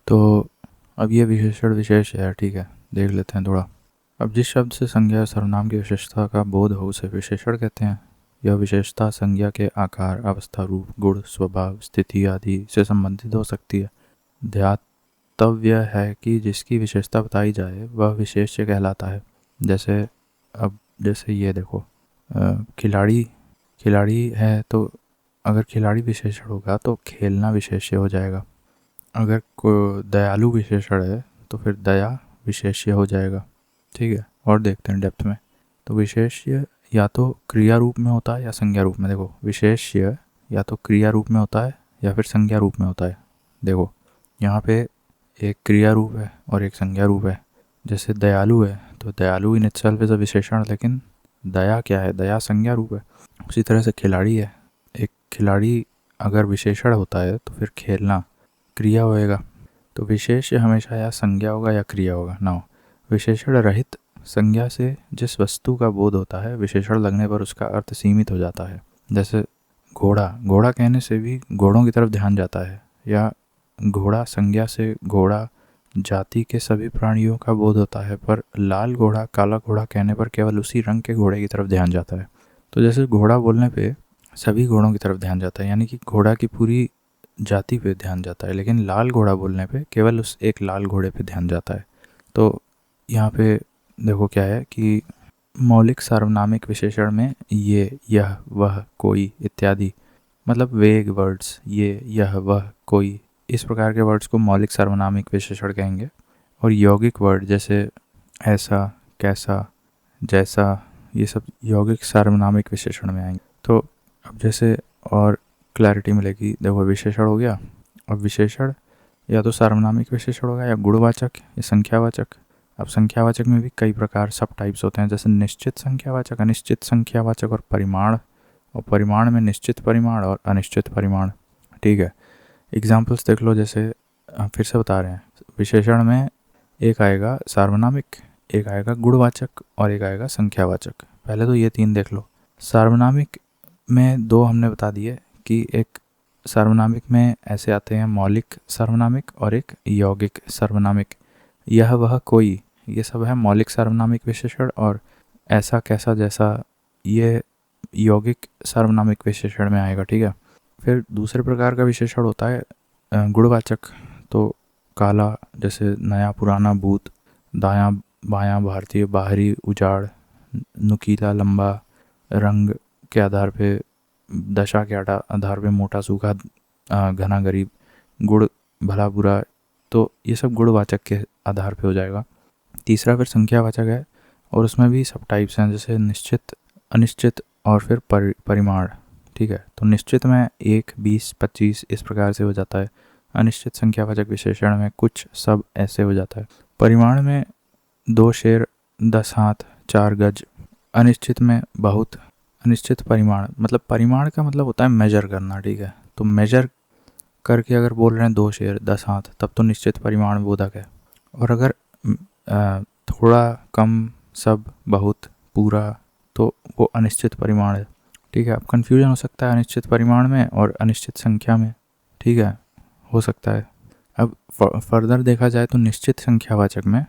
तो अब ये विशेषण विशेष है, ठीक है, देख लेते हैं थोड़ा। अब जिस शब्द से संज्ञा या सर्वनाम की विशेषता का बोध हो उसे विशेषण कहते हैं। यह विशेषता संज्ञा के आकार, अवस्था, रूप, गुण, स्वभाव, स्थिति आदि से संबंधित हो सकती है। ध्यातव्य है कि जिसकी विशेषता बताई जाए वह विशेष्य कहलाता है। जैसे ये देखो, खिलाड़ी खिलाड़ी है तो अगर खिलाड़ी विशेषण होगा तो खेलना विशेष्य हो जाएगा। अगर दयालु विशेषण है तो फिर दया विशेष्य हो जाएगा, ठीक है। और देखते हैं डेप्थ में। तो विशेष्य या तो क्रिया रूप में होता है या संज्ञा रूप में। देखो, विशेष्य या तो क्रिया रूप में होता है या फिर संज्ञा रूप में होता है। देखो यहाँ पे एक क्रिया रूप है और एक संज्ञा रूप है। जैसे दयालु है तो दयालु इन इटसेल्फ इज अ विशेषण, लेकिन दया क्या है, दया संज्ञा रूप है। उसी तरह से खिलाड़ी है, एक खिलाड़ी अगर विशेषण होता है तो फिर खेलना क्रिया होएगा। तो विशेष्य हमेशा या संज्ञा होगा या क्रिया होगा ना। विशेषण रहित संज्ञा से जिस वस्तु का बोध होता है विशेषण लगने पर उसका अर्थ सीमित हो जाता है। जैसे घोड़ा कहने से भी घोड़ों की तरफ ध्यान जाता है, या घोड़ा संज्ञा से घोड़ा जाति के सभी प्राणियों का बोध होता है, पर लाल घोड़ा काला घोड़ा कहने पर केवल उसी रंग के घोड़े की तरफ ध्यान जाता है। तो जैसे घोड़ा बोलने पे सभी घोड़ों की तरफ ध्यान जाता है, यानी कि घोड़ा की पूरी जाति पे ध्यान जाता है, लेकिन लाल घोड़ा बोलने पे केवल उस एक लाल घोड़े पे ध्यान जाता है। तो यहाँ पे देखो क्या है कि मौलिक सार्वनामिक विशेषण में ये, यह, वह, कोई इत्यादि, मतलब वेग वर्ड्स, ये, यह, वह, कोई, इस प्रकार के वर्ड्स को मौलिक सार्वनामिक विशेषण कहेंगे। और यौगिक वर्ड जैसे ऐसा, कैसा, जैसा, ये सब यौगिक सार्वनामिक विशेषण में आएंगे। तो अब जैसे और क्लैरिटी मिलेगी। देखो, विशेषण हो गया। अब विशेषण या तो सार्वनामिक विशेषण होगा या गुणवाचक या संख्यावाचक। अब संख्यावाचक में भी कई प्रकार सब टाइप्स होते हैं, जैसे निश्चित संख्यावाचक, अनिश्चित संख्यावाचक और परिमाण। और परिमाण में निश्चित परिमाण और अनिश्चित परिमाण, ठीक है। एग्जाम्पल्स देख लो। जैसे फिर से बता रहे हैं, विशेषण में एक आएगा सार्वनामिक, एक आएगा गुणवाचक और एक आएगा संख्यावाचक। पहले तो ये तीन देख लो। सार्वनामिक में दो हमने बता दिए कि एक सार्वनामिक में ऐसे आते हैं मौलिक सार्वनामिक और एक यौगिक सार्वनामिक। यह, वह, कोई, ये सब है मौलिक सार्वनामिक विशेषण, और ऐसा, कैसा, जैसा, ये यौगिक सार्वनामिक विशेषण में आएगा, ठीक है। फिर दूसरे प्रकार का विशेषण होता है गुणवाचक। तो काला जैसे नया पुराना, भूत, दायां बायां, भारतीय बाहरी, उजाड़, नुकीला लंबा, रंग के आधार पे, दशा के आधार पे मोटा सूखा, घना गरीब, गुड़ भला बुरा। तो ये सब गुणवाचक के आधार पे हो जाएगा। तीसरा फिर संख्यावाचक है, और उसमें भी सब टाइप्स हैं, जैसे निश्चित, अनिश्चित और फिर परिमाण, ठीक है। तो निश्चित में 1, 20, 25 इस प्रकार से हो जाता है। अनिश्चित संख्यावाचक विशेषण में कुछ सब ऐसे हो जाता है। परिमाण में 2 शेर, 10 हाथ, 4 गज। अनिश्चित में बहुत। अनिश्चित परिमाण मतलब, परिमाण का मतलब होता है मेजर करना, ठीक है। तो मेजर करके अगर बोल रहे हैं 2 शेर, 10 हाथ, तब तो निश्चित परिमाण बोधक है। और अगर थोड़ा, कम, सब, बहुत, पूरा, तो वो अनिश्चित परिमाण है, ठीक है। अब कन्फ्यूजन हो सकता है अनिश्चित परिमाण में और अनिश्चित संख्या में, ठीक है, हो सकता है। अब फर्दर देखा जाए तो निश्चित संख्यावाचक में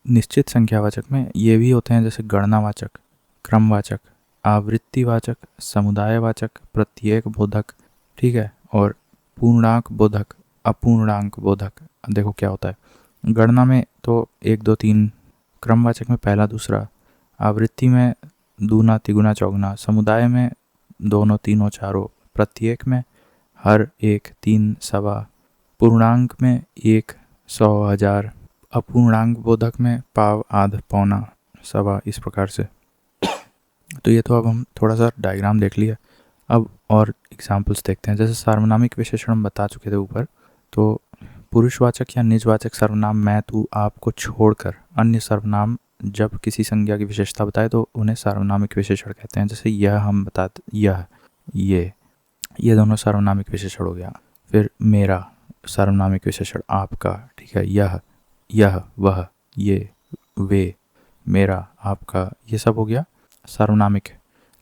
निश्चित संख्यावाचक में ये भी होते हैं, जैसे गणनावाचक, क्रमवाचक, आवृत्तिवाचक, समुदायवाचक, प्रत्येक बोधक, ठीक है, और पूर्णांक बोधक, अपूर्णांक बोधक। देखो क्या होता है। गणना में तो 1, 2, 3, क्रमवाचक में पहला दूसरा, आवृत्ति में दूना तिगुना चौगुना, समुदाय में दोनों तीनों चारों, प्रत्येक में हर एक, 3 सवा, पूर्णांक में 1, 100, 1000, अपूर्णांक बोधक में पाव, आध, पौना, सवा, इस प्रकार से। तो ये तो अब हम थोड़ा सा डायग्राम देख लिया। अब और एग्जाम्पल्स देखते हैं। जैसे सार्वनामिक विशेषण हम बता चुके थे ऊपर। तो पुरुषवाचक या निजवाचक सर्वनाम मैं, तू, आप को छोड़कर अन्य सर्वनाम जब किसी संज्ञा की विशेषता बताए तो उन्हें सार्वनामिक विशेषण कहते हैं। जैसे यह हम बताते, यह, ये दोनों सार्वनामिक विशेषण हो गया। फिर मेरा सार्वनामिक विशेषण, आपका, ठीक है। यह, वह, ये, वे, मेरा, आपका, ये सब हो गया सार्वनामिक।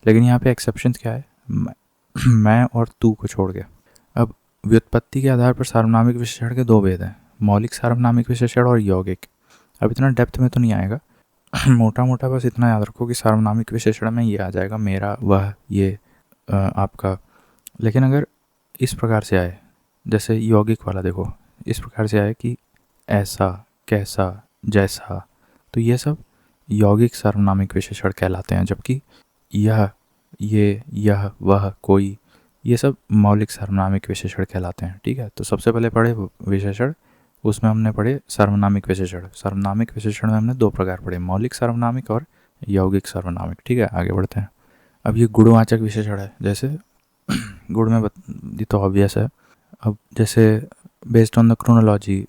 लेकिन यहाँ पे एक्सेप्शन क्या है, मैं और तू को छोड़ के। अब व्युत्पत्ति के आधार पर सार्वनामिक विशेषण के दो भेद हैं, मौलिक सार्वनामिक विशेषण और यौगिक। अब इतना डेप्थ में तो नहीं आएगा, मोटा मोटा बस इतना याद रखो कि सार्वनामिक विशेषण में ये आ जाएगा, मेरा, वह, ये, आपका। लेकिन अगर इस प्रकार से आए, जैसे यौगिक वाला देखो, इस प्रकार से आए कि ऐसा, कैसा, जैसा, तो ये सब यौगिक सार्वनामिक विशेषण कहलाते हैं। जबकि यह, ये, यह, वह, कोई, ये सब मौलिक सार्वनामिक विशेषण कहलाते हैं। ठीक है, तो सबसे पहले पढ़े विशेषण, उसमें हमने पढ़े सार्वनामिक विशेषण। सार्वनामिक विशेषण में हमने दो प्रकार पढ़े, मौलिक सार्वनामिक और यौगिक सार्वनामिक। ठीक है, आगे बढ़ते हैं। अब ये गुणवाचक विशेषण है, जैसे गुण में ये तो ऑब्वियस है। अब जैसे बेस्ड ऑन द क्रोनोलॉजी,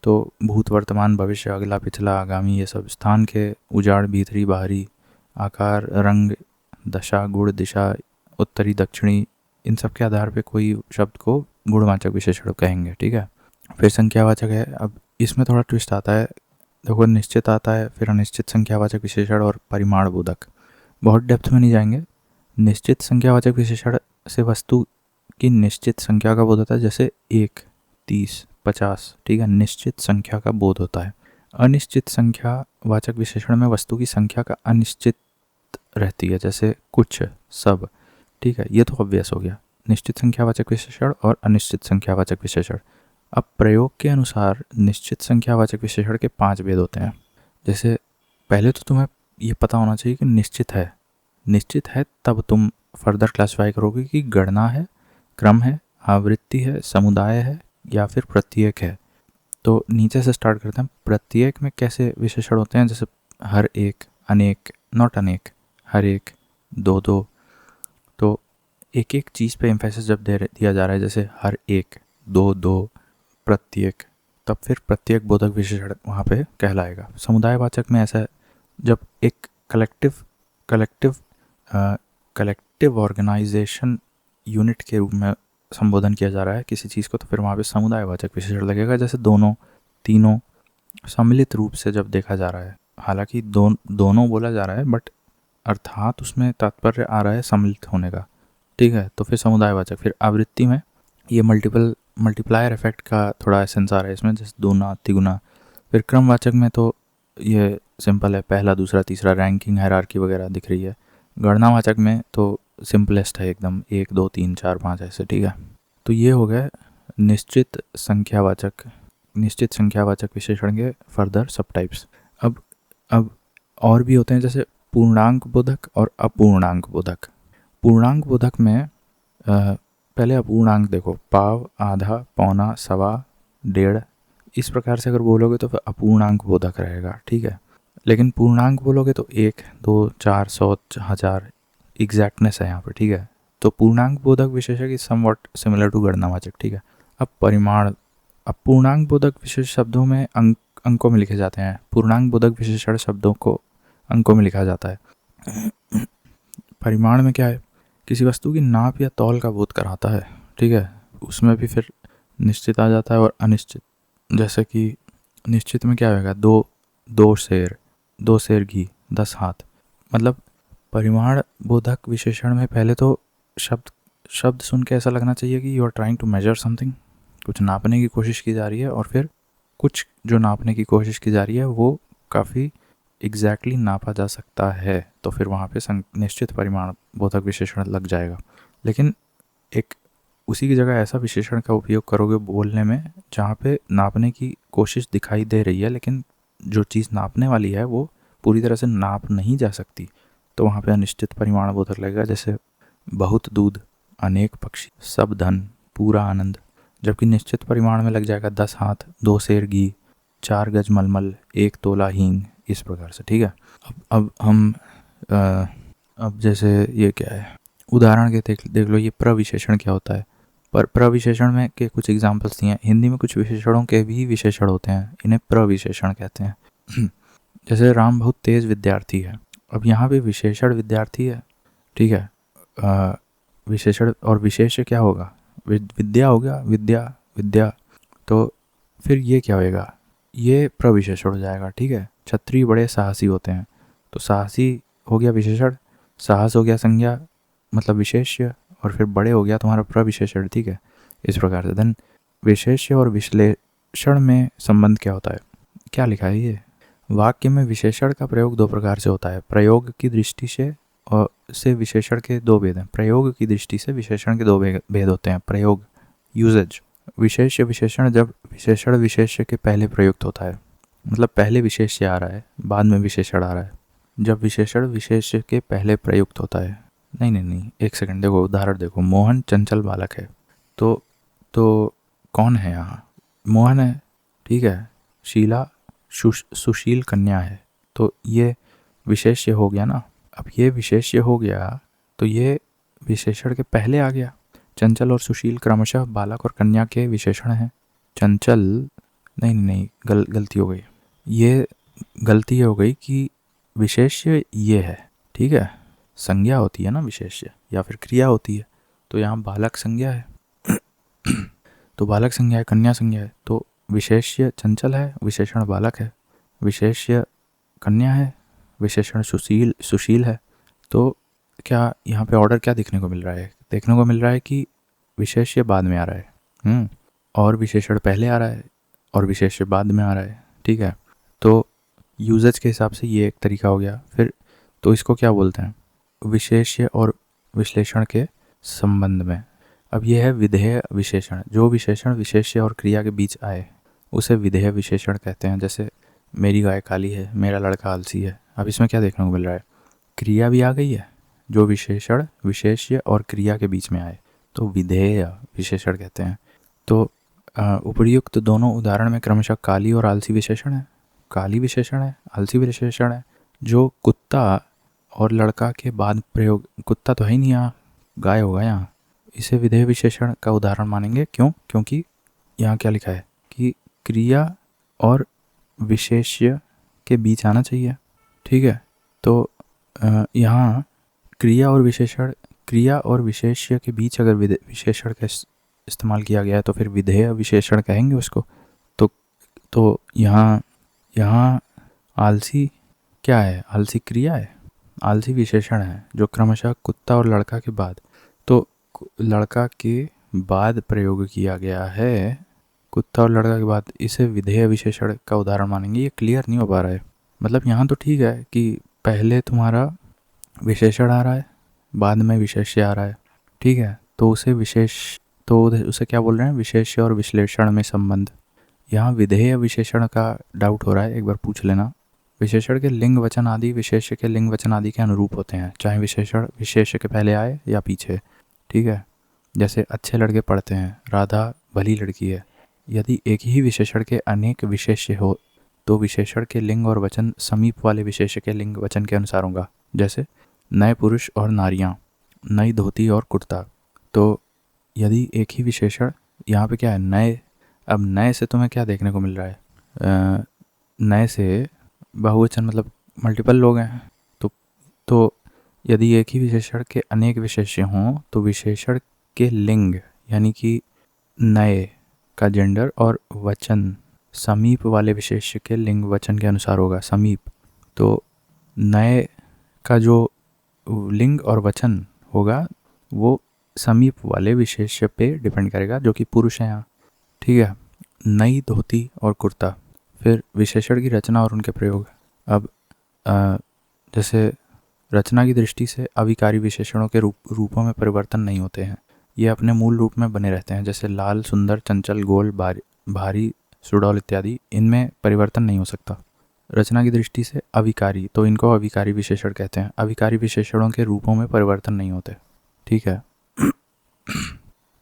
तो भूत, वर्तमान, भविष्य, अगला, पिछला, आगामी, ये सब स्थान के उजाड़, भीतरी, बाहरी, आकार, रंग, दशा, गुण, दिशा, उत्तरी, दक्षिणी, इन सब के आधार पे कोई शब्द को गुणवाचक विशेषण कहेंगे। ठीक है, फिर संख्यावाचक है। अब इसमें थोड़ा ट्विस्ट आता है, देखो निश्चित आता है, फिर अनिश्चित संख्यावाचक विशेषण और परिमाण बोधक। बहुत डेप्थ में नहीं जाएंगे। निश्चित संख्यावाचक विशेषण से वस्तु की निश्चित संख्या का बोध होता है, जैसे 1, 30, 50। ठीक है, निश्चित संख्या का बोध होता है। अनिश्चित संख्यावाचक विशेषण में वस्तु की संख्या का अनिश्चित रहती है, जैसे कुछ, सब। ठीक है, ये तो ऑब्वियस हो गया, निश्चित संख्यावाचक विशेषण और अनिश्चित संख्यावाचक विशेषण। अब प्रयोग के अनुसार निश्चित संख्यावाचक विशेषण के 5 भेद होते हैं। जैसे पहले तो तुम्हें ये पता होना चाहिए कि निश्चित है, निश्चित है तब तुम फर्दर क्लासिफाई करोगे कि गणना है, क्रम है, आवृत्ति है, समुदाय है या फिर प्रत्येक है। तो नीचे से स्टार्ट करते हैं। प्रत्येक में कैसे विशेषण होते हैं, जैसे हर एक, अनेक, नॉट अनेक, हर एक, दो दो। तो एक एक चीज़ पे एम्फेसिस जब दिया जा रहा है, जैसे हर एक, दो दो, प्रत्येक, तब फिर प्रत्येक बोधक विशेषण वहाँ पे कहलाएगा। समुदायवाचक में ऐसा है, जब एक कलेक्टिव ऑर्गेनाइजेशन यूनिट के रूप में संबोधन किया जा रहा है किसी चीज़ को, तो फिर वहाँ पे समुदायवाचक विशेषण लगेगा। जैसे दोनों, तीनों, सम्मिलित रूप से जब देखा जा रहा है, हालांकि दोनों बोला जा रहा है, बट अर्थात उसमें तात्पर्य आ रहा है सम्मिलित होने का। ठीक है, तो फिर समुदायवाचक। फिर आवृत्ति में ये मल्टीप्लायर इफेक्ट का थोड़ा एसेंस आ रहा है इसमें, जैसे दूना, तिगुना। फिर क्रमवाचक में तो ये सिंपल है, पहला, दूसरा, तीसरा, रैंकिंग, हायरार्की वगैरह दिख रही है। गणनावाचक में तो सिंपलेस्ट है एकदम, 1, 2, 3, 4, 5 ऐसे। ठीक है, तो ये हो गए निश्चित संख्यावाचक विशेषण के फर्दर सब टाइप्स। अब और भी होते हैं, जैसे पूर्णांक बोधक और अपूर्णांक बोधक। पूर्णांक बोधक में पहले अपूर्णांक देखो, पाव, आधा, पौना, सवा, डेढ़, इस प्रकार से अगर बोलोगे तो फिर अपूर्णांक बोधक रहेगा। ठीक है, लेकिन पूर्णांक बोलोगे तो 1, 2, 4, 100, 1000, एग्जैक्टनेस है यहाँ पे। ठीक है, तो पूर्णांक बोधक विशेषक इज समवॉट सिमिलर टू गणनावाचक। ठीक है, अब परिमाण। अब पूर्णांक बोधक विशेष शब्दों में अंकों में लिखे जाते हैं, पूर्णांक बोधक विशेषण शब्दों को अंकों में लिखा जाता है। परिमाण में क्या है, किसी वस्तु की नाप या तौल का बोध कराता है। ठीक है, उसमें भी फिर निश्चित आ जाता है और अनिश्चित। जैसे कि निश्चित में क्या होगा, दो सेर घी, 10 हाथ। मतलब परिमाण बोधक विशेषण में पहले तो शब्द सुन के ऐसा लगना चाहिए कि you are trying to measure something, कुछ नापने की कोशिश की जा रही है, और फिर कुछ जो नापने की कोशिश की जा रही है वो काफ़ी एग्जैक्टली नापा जा सकता है, तो फिर वहाँ पे निश्चित परिमाण बोधक विशेषण लग जाएगा। लेकिन एक उसी की जगह ऐसा विशेषण का उपयोग करोगे बोलने में जहाँ पे नापने की कोशिश दिखाई दे रही है, लेकिन जो चीज़ नापने वाली है वो पूरी तरह से नाप नहीं जा सकती, तो वहाँ पे अनिश्चित परिमाण बोधक लगेगा। जैसे बहुत दूध, अनेक पक्षी, सब धन, पूरा आनंद। जबकि निश्चित परिमाण में लग जाएगा 10 हाथ, 2 सेर घी, 4 गज मलमल, 1 तोला हींग, इस प्रकार से। ठीक है, अब जैसे ये क्या है, उदाहरण के देख लो, ये प्रविशेषण क्या होता है। पर प्रविशेषण में के कुछ एग्जाम्पल्स दिए हैं। हिंदी में कुछ विशेषणों के भी विशेषण होते हैं, इन्हें प्रविशेषण कहते हैं। जैसे राम बहुत तेज विद्यार्थी है। अब यहाँ पे विशेषण विद्यार्थी है। ठीक है, विशेषण और विशेष क्या होगा, विद्या हो गया, विद्या। तो फिर ये क्या होएगा, ये प्रविशेषण हो जाएगा। ठीक है, क्षत्रिय बड़े साहसी होते हैं, तो साहसी हो गया विशेषण, साहस हो गया संज्ञा मतलब विशेष्य, और फिर बड़े हो गया तुम्हारा प्रविशेषण। ठीक है, इस प्रकार से। देन विशेष्य और विश्लेषण में संबंध क्या होता है? क्या लिखा है ये? वाक्य में विशेषण का प्रयोग दो प्रकार से होता है। प्रयोग की दृष्टि से और से विशेषण के दो भेद हैं। प्रयोग की दृष्टि से विशेषण के दो भेद होते हैं। प्रयोग, यूजेज। विशेष्य विशेषण जब विशेषण विशेष्य के पहले प्रयुक्त होता है, मतलब पहले विशेष्य आ रहा है बाद में विशेषण आ रहा है। जब विशेषण विशेष्य के पहले प्रयुक्त होता है, नहीं, एक सेकंड, देखो उदाहरण देखो। मोहन चंचल बालक है, तो कौन है यहाँ? मोहन है, ठीक है। शीला सुशील कन्या है, तो ये विशेष्य हो गया ना। अब ये विशेष्य हो गया तो ये विशेषण के पहले आ गया। चंचल और सुशील क्रमशः बालक और कन्या के विशेषण हैं। चंचल, नहीं, गलती हो गई। ये गलती हो गई कि विशेष्य ये है, ठीक है। संज्ञा होती है ना विशेष्य, या फिर क्रिया होती है। तो यहाँ बालक संज्ञा है तो बालक संज्ञा है, कन्या संज्ञा है। तो विशेष्य चंचल है, विशेषण बालक है। विशेष्य कन्या है, विशेषण सुशील है। तो क्या यहाँ पे ऑर्डर क्या देखने को मिल रहा है? देखने को मिल रहा है कि विशेष्य बाद में आ रहा है, और विशेषण पहले आ रहा है, और विशेष्य बाद में आ रहा है, ठीक है। तो यूजेज के हिसाब से ये एक तरीका हो गया। फिर तो इसको क्या बोलते हैं? विशेष्य और विश्लेषण के संबंध में। अब यह है विधेय विशेषण। जो विशेषण विशेष्य और क्रिया के बीच आए उसे विधेय विशेषण कहते हैं। जैसे मेरी गाय काली है, मेरा लड़का आलसी है। अब इसमें क्या देखने को मिल रहा है? क्रिया भी आ गई है, जो विशेषण विशेष्य और क्रिया के बीच में आए तो विधेय विशेषण कहते हैं। तो उपर्युक्त दोनों उदाहरण में क्रमशः काली और आलसी विशेषण है। काली विशेषण है, आलसी विशेषण है। जो कुत्ता और लड़का के बाद प्रयोग, कुत्ता तो है ही नहीं यहाँ, गाय होगा यहाँ, इसे विधेय विशेषण का उदाहरण मानेंगे। क्यों? क्योंकि यहाँ क्या लिखा है कि क्रिया और विशेष्य के बीच आना चाहिए, ठीक है। तो यहाँ क्रिया और विशेष्य के बीच अगर विशेषण का इस्तेमाल किया गया है तो फिर विधेय विशेषण कहेंगे उसको। तो यहाँ आलसी क्या है? आलसी क्रिया है, आलसी विशेषण है जो क्रमशः कुत्ता और लड़का के बाद, तो लड़का के बाद प्रयोग किया गया है, कुत्ता और लड़का के बाद, इसे विधेय विशेषण का उदाहरण मानेंगे। ये क्लियर नहीं हो पा रहा है। मतलब यहाँ तो ठीक है कि पहले तुम्हारा विशेषण आ रहा है, बाद में विशेष्य आ रहा है, ठीक है। तो उसे क्या बोल रहे हैं? विशेष्य और विश्लेषण में संबंध। यहाँ विधेय विशेषण का डाउट हो रहा है, एक बार पूछ लेना। विशेषण के लिंग वचन आदि विशेष्य के लिंग वचन आदि के अनुरूप होते हैं, चाहे विशेषण विशेष्य के पहले आए या पीछे, ठीक है। जैसे अच्छे लड़के पढ़ते हैं, राधा भली लड़की है। यदि एक ही विशेषण के अनेक विशेष्य हो तो विशेषण के लिंग और वचन समीप वाले विशेष्य के लिंग वचन के अनुसार होगा। जैसे नए पुरुष और नारियां, नई धोती और कुर्ता। तो यदि एक ही विशेषण, यहाँ पे क्या है? नए। अब नए से तुम्हें क्या देखने को मिल रहा है? नए से बहुवचन, मतलब मल्टीपल लोग हैं। तो यदि एक ही विशेषण के अनेक विशेष्य हों तो विशेषण के लिंग यानी कि नए का जेंडर और वचन समीप वाले विशेष्य के लिंग वचन के अनुसार होगा। समीप, तो नए का जो लिंग और वचन होगा वो समीप वाले विशेष्य पे डिपेंड करेगा, जो कि पुरुष है यहाँ, ठीक है। नई धोती और कुर्ता। फिर विशेषण की रचना और उनके प्रयोग। अब जैसे रचना की दृष्टि से अविकारी विशेषणों के रूपों में परिवर्तन नहीं होते हैं, ये अपने मूल रूप में बने रहते हैं। जैसे लाल, सुंदर, चंचल, गोल, भारी, सुडौल इत्यादि, इनमें परिवर्तन नहीं हो सकता। रचना की दृष्टि से अविकारी, तो इनको अविकारी विशेषण कहते हैं। अविकारी विशेषणों के रूपों में परिवर्तन नहीं होते, ठीक है।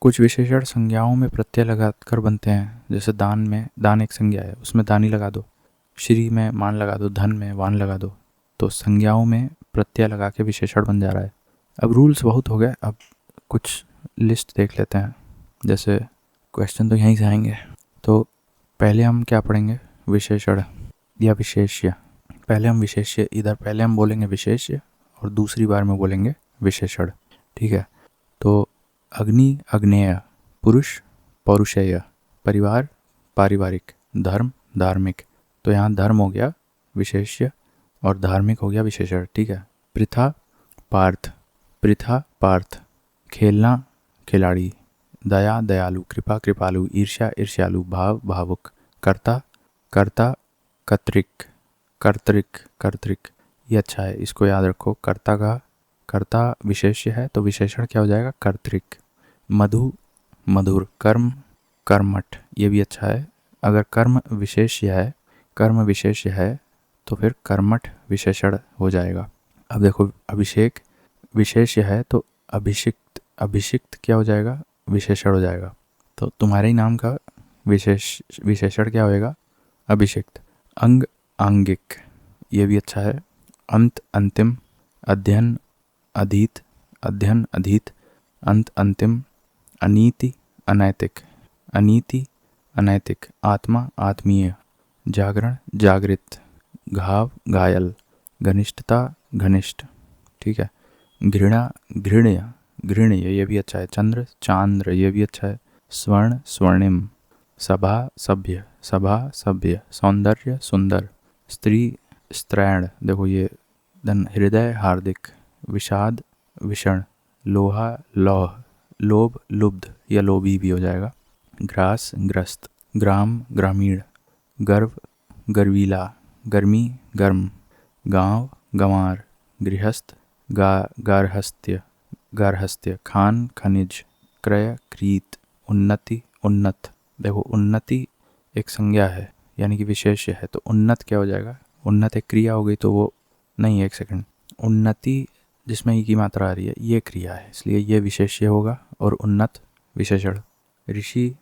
कुछ विशेषण संज्ञाओं में प्रत्यय लगाकर बनते हैं। जैसे दान में, दान एक संज्ञा है, उसमें दानी लगा दो। श्री में मान लगा दो, धन में वान लगा दो। तो संज्ञाओं में प्रत्यय लगा के विशेषण बन जा रहा है। अब रूल्स बहुत हो गए, अब कुछ लिस्ट देख लेते हैं। जैसे क्वेश्चन तो यहीं से आएंगे। तो पहले हम क्या पढ़ेंगे? विशेषण या विशेष्य। पहले हम बोलेंगे विशेष्य और दूसरी बार में बोलेंगे विशेषण, ठीक है। तो अग्नि, अग्नेय, पुरुष, पौरुषेय, परिवार, पारिवारिक, धर्म, धार्मिक। तो यहाँ धर्म हो गया विशेष्य और धार्मिक हो गया विशेषण, ठीक है। पृथा, पार्थ, खेलना, खिलाड़ी, दया दयालु, कृपा कृपालु, ईर्ष्या ईर्ष्यालु, भाव भावुक, कर्ता कर्ता, कर्तृक कर्तृक कर्तृक। ये अच्छा है, इसको याद रखो। कर्ता विशेष्य है तो विशेषण क्या हो जाएगा, कर्तृक। मधु मधुर, कर्म कर्मठ, ये भी अच्छा है। अगर कर्म विशेष्य है तो फिर कर्मठ विशेषण हो जाएगा। अब देखो, अभिषेक विशेष्य है तो अभिषिक्त क्या हो जाएगा, विशेषण हो जाएगा। तो तुम्हारे ही नाम का विशेषण क्या होएगा, अभिषिक्त। अंग आंगिक, ये भी अच्छा है। अंत अंतिम, अध्ययन अधीत, अंत अंतिम। अनीति अनैतिक, आत्मा आत्मीय, जागरण जागृत, घाव घायल, घनिष्ठता घनिष्ठ। ठीक है। घृणा घृण्य, ये भी अच्छा है। चंद्र चांद्र, ये भी अच्छा है। स्वर्ण स्वर्णिम, सभा सभ्य, सौंदर्य सुंदर, स्त्री स्त्रैण, देखो ये। धन हृदय हार्दिक, विषाद विषण, लोहा लौह, लोभ लुब्ध या लोभी भी हो जाएगा। ग्रास ग्रस्त, ग्राम ग्रामीण, गर्व गर्वीला, गर्मी गर्म, गांव गंवार, गृहस्थ गारहस्थ्य, खान खनिज, क्रय क्रीत, उन्नति उन्नत। देखो उन्नति एक संज्ञा है यानी कि विशेष्य है, तो उन्नत क्या हो जाएगा, उन्नत एक क्रिया हो गई तो वो नहीं, एक सेकंड, उन्नति जिसमें ई की मात्रा आ रही है ये क्रिया है, इसलिए ये विशेष्य होगा और उन्नत विशेषण। ऋषि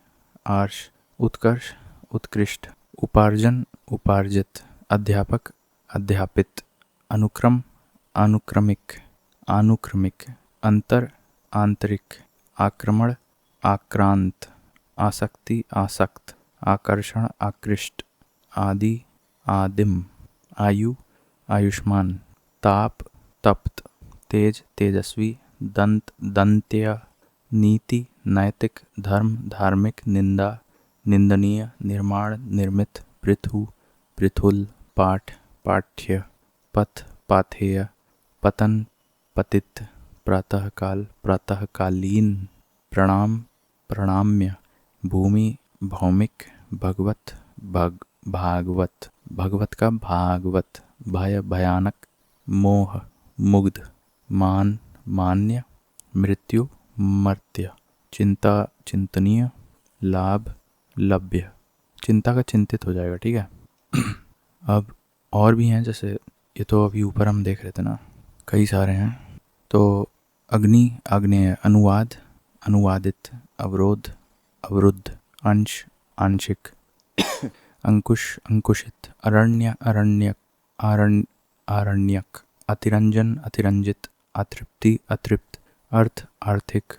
आर्ष, उत्कर्ष उत्कृष्ट, उपार्जन उपार्जित, अध्यापक अध्यापित, अनुक्रम आनुक्रमिक, अंतर आंतरिक, आक्रमण आक्रांत, आसक्ति आसक्त, आकर्षण आकृष्ट, आदि आदिम, आयु आयुष्मान, ताप तप्त, तेज तेजस्वी, दंत दंत्य, नीति नैतिक, धर्म धार्मिक, निंदा निंदनीय, निर्माण निर्मित, पृथु पृथुल, पाठ पाठ्य, पथ पाथेय, पतन पतित, प्रातःकाल प्रातःकालीन, प्रणाम प्रणाम्य, भूमि भौमिक, भगवत भागवत, भगवत का भागवत, भय भयानक, मोह मुग्ध, मान मान्य, मृत्यु मर्त्य, चिंता चिंतनीय, लाभ लभ्य। चिंता का चिंतित हो जाएगा। ठीक है। अब और भी हैं, जैसे ये तो अभी ऊपर हम देख रहे थे ना, कई सारे हैं। तो अग्नि आग्नेय, अनुवाद अनुवादित, अवरोध अवरुद्ध, अंश आंशिक, अंकुश अंकुशित, अरण्य आरण्यक, अतिरंजन अतिरंजित, अतृप्ति अतृप्त, अर्थ आर्थिक,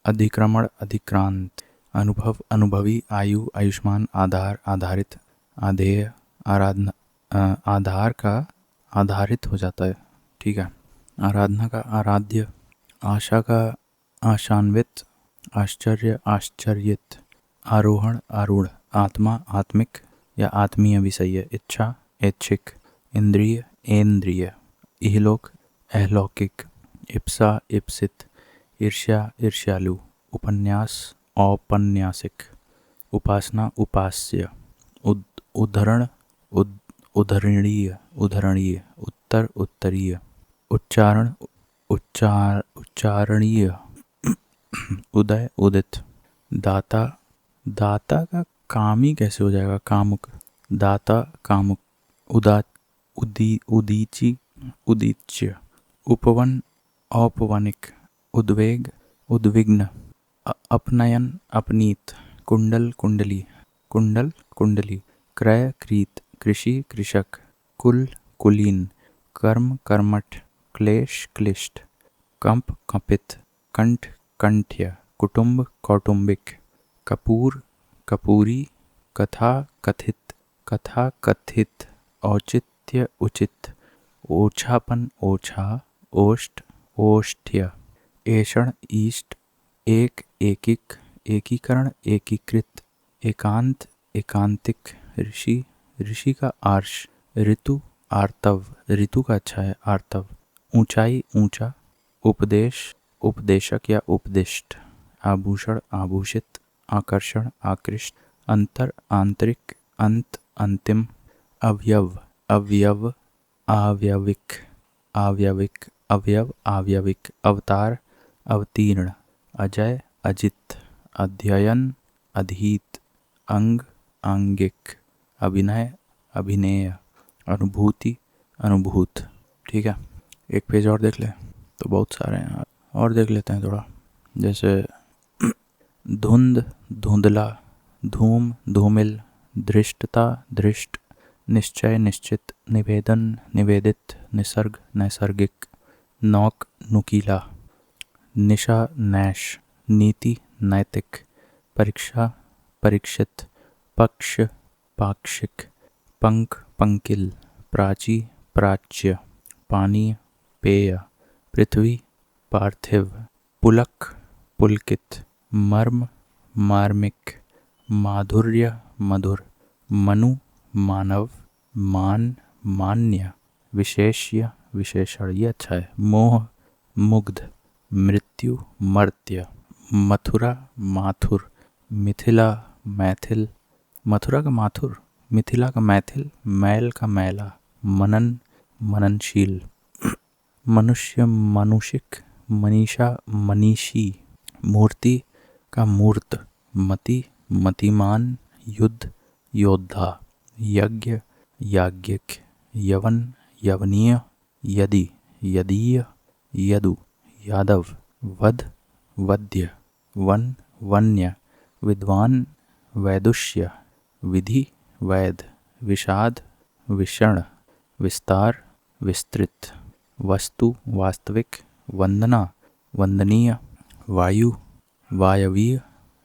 अधिक्रमण अधिक्रांत, अनुभव अनुभवी, आयु आयुष्मान, आधार आधारित, आधेय आराधना, आधार का आधारित हो जाता है। ठीक है। आराधना का आराध्य, आशा का आशान्वित, आश्चर्य आश्चर्यित, आरोहण आरूढ़, आत्मा आत्मिक या आत्मीय विषय, इच्छा ऐच्छिक, इंद्रिय ऐन्द्रिय, इहलोक अहलौकिक, इप्सा इप्सित, ईर्ष्या ईर्ष्यालु, उपन्यास औपन्यासिक, उपासना उपास्य, उद्धरण उद्धरणीय, उत्तर उत्तरीय, उच्चारण उच्चारणीय, उदय उदित, दाता का कामी कैसे हो जाएगा, कामुक, दाता कामुक, उदीची उदीच्य, उपवन औपवनिक, उद्वेग उद्विग्न, अपनयन अपनीत, कुंडल कुंडली, क्रय क्रीत, कृषि कृषक, कुल कुलीन, कर्म कर्मठ, क्लेश क्लिष्ट, कंप कंपित, कंठ कंठ्य, कुटुंब कौटुंबिक, कपूर कपूरी, कथा कथित, औचित्य उचित, ओछापन ओछा, ओष्ठ ओष्ठ्य, ऐषण ईष्ट, एकिक एकीकरण एकीकृत, एकांत एकांतिक, ऋषि का आर्ष, ऋतु आर्तव, ऋतु का अच्छा है आर्तव, ऊंचाई ऊंचा, उपदेश उपदेशक या उपदिष्ट, आभूषण आभूषित, आकर्षण आकृष्ट, अंतर आंतरिक, अंत अंतिम, अवयव अवयव, आवयविक आवयविक, अवयव आवयविक, अवतार अवतीर्ण, अजय अजित, अध्ययन अधीत, अंग आंगिक, अभिनय अभिनेय, अनुभूति अनुभूत। ठीक है, एक पेज और देख ले, तो बहुत सारे हैं और देख लेते हैं थोड़ा। जैसे धुंध धुंधला, धूम धूमिल, धृष्टता धृष्ट, निश्चय निश्चित, निवेदन निवेदित, निसर्ग नैसर्गिक, नौक नुकीला, निशा नैश, नीति नैतिक, परीक्षा परीक्षित, पक्ष पाक्षिक, पंख पंकिल, प्राची प्राच्य, पानी पेय, पृथ्वी पार्थिव, पुलक पुलकित, मर्म मार्मिक, माधुर्य मधुर, मनु मानव, मान मान्य, विशेष्य विशेषण, ये अच्छा है, मोह मुग्ध, मृत्यु मर्त्य, मथुरा माथुर, मिथिला मैथिल, मथुरा का माथुर, मिथिला का मैथिल, मैल का मैला, मनन मननशील, मनुष्य मनुषिक, मनीषा मनीषी, मूर्ति का मूर्त, मति मतिमान, युद्ध योद्धा, यज्ञ याज्ञिक, यवन यवनीय, यदि यदीय, यदु यादव, वध वद्य, वन वन्य, विद्वान वैदुष्य, विधि वैद, विषाद विषण, विस्तार विस्तृत, वस्तु वास्तविक, वंदना वंदनीय, वायु वायवीय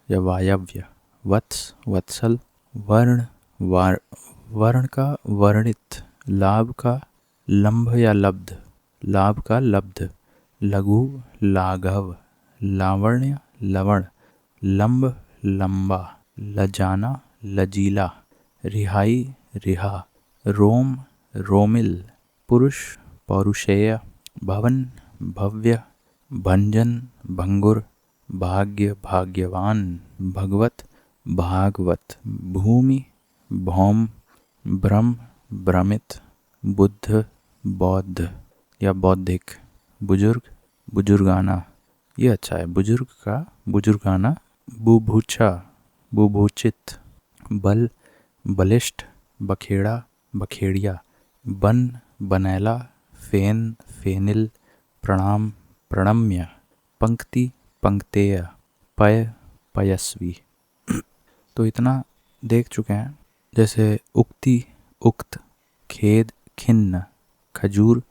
या वायव्य, वत्स वत्सल, वर्ण वर्ण का वर्णित, लाभ का लंभ या लब्ध, लाभ का लब्ध, लघु लाघव, लावण्य लवण, लंब लंबा, लजाना लजीला, रिहाई रिहा, रोम रोमिल, पुरुष पौरुषेय, भवन भव्य, भंजन भंगुर, भाग्य भाग्यवान, भगवत भागवत, भूमि भौम, ब्रह्म भ्रमित, बुद्ध बौद्ध या बौद्धिक, बुजुर्ग बुजुर्गाना, ये अच्छा है, बुजुर्ग का बुजुर्गाना, बुभुक्षा बुभुचित, बल बलिष्ठ, बखेड़ा बखेड़िया, बन बनैला, फेन फेनिल, प्रणाम प्रणम्य, पंक्ति पंक्तेय, पय पयस्वी। तो इतना देख चुके हैं। जैसे उक्ति उक्त, खेद खिन्न, खजूर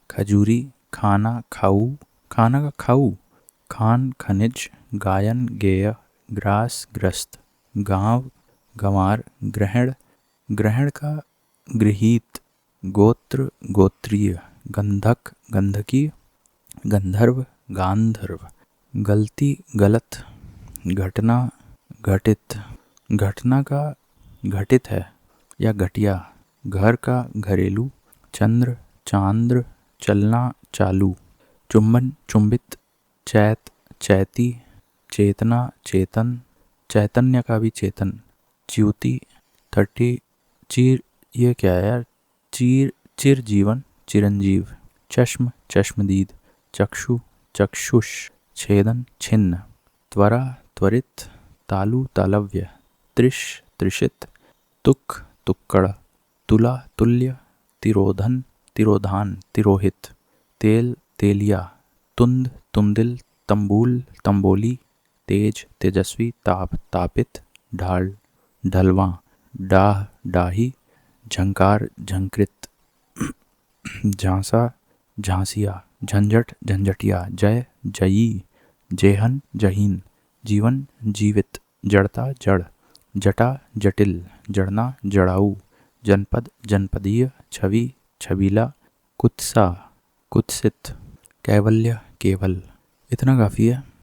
खजूरी, खाना खाऊ, खाना का खाऊ, खान खनिज, गायन गेय, ग्रास ग्रस्त, गांव गंवार, ग्रहण ग्रहण का गृहीत, गोत्र गोत्रीय, गंधक गंधकी, गंधर्व गांधर्व, गलती गलत, घटना घटित, घटना का घटित है या घटिया, घर का घरेलू, चंद्र चांद्र, चलना चालू, चुंबन चुंबित, चैत चैती, चेतना चेतन, चैतन्य का भी चेतन, च्युति 30, चीर, ये क्या है यार, चीर चिर जीवन चिरंजीव, चश्म चश्मदीद, चक्षु चक्षुष, छेदन छिन्न, त्वरा त्वरित, तालु तालव्य, त्रिश त्रिशित, तुक तुक्कड़, तुला तुल्य, तिरोधन तिरोधान तिरोहित, तेल तेलिया, तुंद तुंदिल, तंबूल तंबोली, तेज तेजस्वी, ताप तापित, ढाल ढलवा, डाह डाही, झंकार झंकृत, झांसा झांसिया, झंझट झंझटिया, जय जयी, जेहन जहीन, जीवन जीवित, जड़ता जड़, जटा जटिल, जड़ना जड़ाऊ, जनपद जनपदीय, छवि छबीला, कुत्सा कुत्सित, कैवल्य केवल। इतना काफ़ी है।